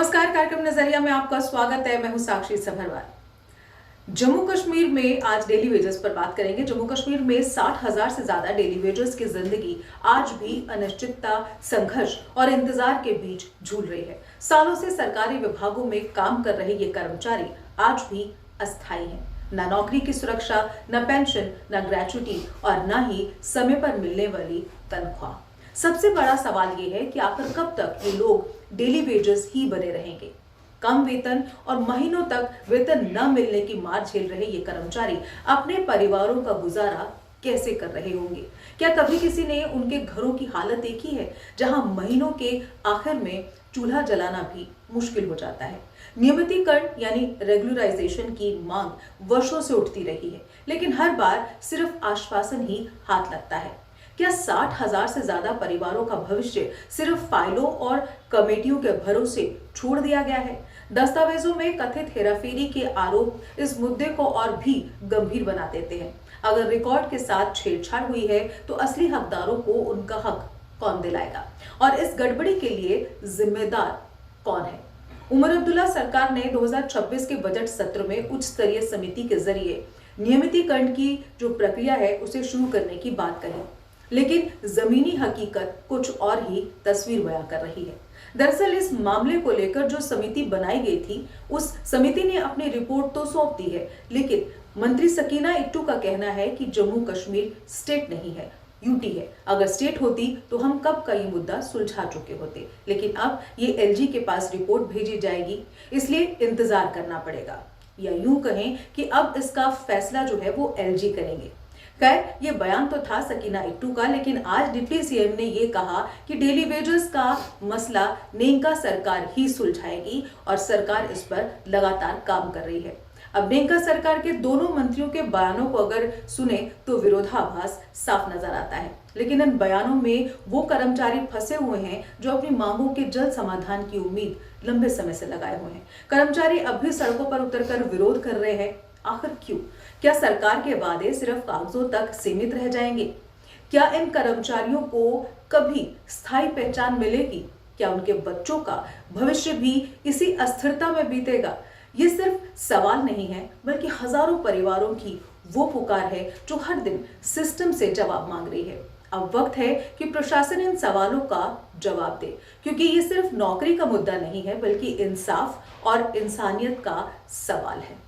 नमस्कार, कार्यक्रम नजरिया में आपका स्वागत है। मैं हूं साक्षी सभरवाल। जम्मू कश्मीर में आज डेली वेजेस पर बात करेंगे। जम्मू कश्मीर में 60,000 से ज्यादा डेली वेजर्स की जिंदगी आज भी अनिश्चितता, संघर्ष और इंतजार के बीच झूल रही है। सालों से सरकारी विभागों में काम कर रहे ये कर्मचारी आज भी अस्थायी हैं। न नौकरी की सुरक्षा, न पेंशन, न ग्रेच्युटी और न ही समय पर मिलने वाली तनख्वाह। सबसे बड़ा सवाल ये है कि आखिर कब तक ये लोग डेली वेजेस ही बने रहेंगे। कम वेतन और महीनों तक वेतन न मिलने की मार झेल रहे ये कर्मचारी अपने परिवारों का गुजारा कैसे कर रहे होंगे? क्या कभी किसी ने उनके घरों की हालत देखी है, जहां महीनों के आखिर में चूल्हा जलाना भी मुश्किल हो जाता है? नियमितीकरण यानी रेगुलराइजेशन की मांग वर्षों से उठती रही है, लेकिन हर बार सिर्फ आश्वासन ही हाथ लगता है। क्या 60,000 से ज्यादा परिवारों का भविष्य सिर्फ फाइलों और कमेटियों के भरोसे छोड़ दिया गया है? दस्तावेजों में कथित हेराफेरी के आरोप इस मुद्दे को और भी गंभीर बना देते हैं। अगर रिकॉर्ड के साथ छेड़छाड़ हुई है तो असली हकदारों को उनका हक कौन दिलाएगा, और इस गड़बड़ी के लिए जिम्मेदार कौन है? उमर अब्दुल्ला सरकार ने 2026 के बजट सत्र में उच्च स्तरीय समिति के जरिए नियमितीकरण की जो प्रक्रिया है उसे शुरू करने की बात कही, लेकिन जमीनी हकीकत कुछ और ही तस्वीर बयां कर रही है। दरअसल इस मामले को लेकर जो समिति बनाई गई थी, उस समिति ने अपनी रिपोर्ट तो सौंप दी है, लेकिन मंत्री सकीना इट्टू का कहना है कि जम्मू कश्मीर स्टेट नहीं है, यूटी है। अगर स्टेट होती तो हम कब का ये मुद्दा सुलझा चुके होते, लेकिन अब ये एलजी के पास रिपोर्ट भेजी जाएगी, इसलिए इंतजार करना पड़ेगा, या यूं कहें कि अब इसका फैसला जो है वो एलजी करेंगे। खैर, ये बयान तो था सकीना इट्टू का, लेकिन आज डिप्टी सीएम ने ये कहा कि डेली वेजेस का मसला नेंका सरकार ही सुलझाएगी और सरकार इस पर लगातार काम कर रही है। अब नेंका सरकार के दोनों मंत्रियों के बयानों को अगर सुने तो विरोधाभास साफ नजर आता है, लेकिन इन बयानों में वो कर्मचारी फंसे हुए हैं जो अपनी मांगों के जल्द समाधान की उम्मीद लंबे समय से लगाए हुए हैं। कर्मचारी अब भी सड़कों पर उतरकर विरोध कर रहे हैं। आखिर क्यों? क्या सरकार के वादे सिर्फ कागजों तक सीमित रह जाएंगे? क्या इन कर्मचारियों को कभी स्थायी पहचान मिलेगी? क्या उनके बच्चों का भविष्य भी इसी अस्थिरता में बीतेगा? ये सिर्फ सवाल नहीं है, बल्कि हजारों परिवारों की वो पुकार है जो हर दिन सिस्टम से जवाब मांग रही है। अब वक्त है कि प्रशासन इन सवालों का जवाब दे, क्योंकि ये सिर्फ नौकरी का मुद्दा नहीं है, बल्कि इंसाफ और इंसानियत का सवाल है।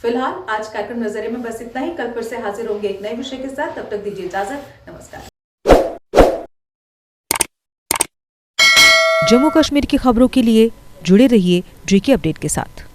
फिलहाल आज कार्यक्रम नजरिए में बस इतना ही। कल फिर से हाजिर होंगे एक नए विषय के साथ। तब तक दीजिए इजाजत। नमस्कार। जम्मू कश्मीर की खबरों के लिए जुड़े रहिए जीके अपडेट के साथ।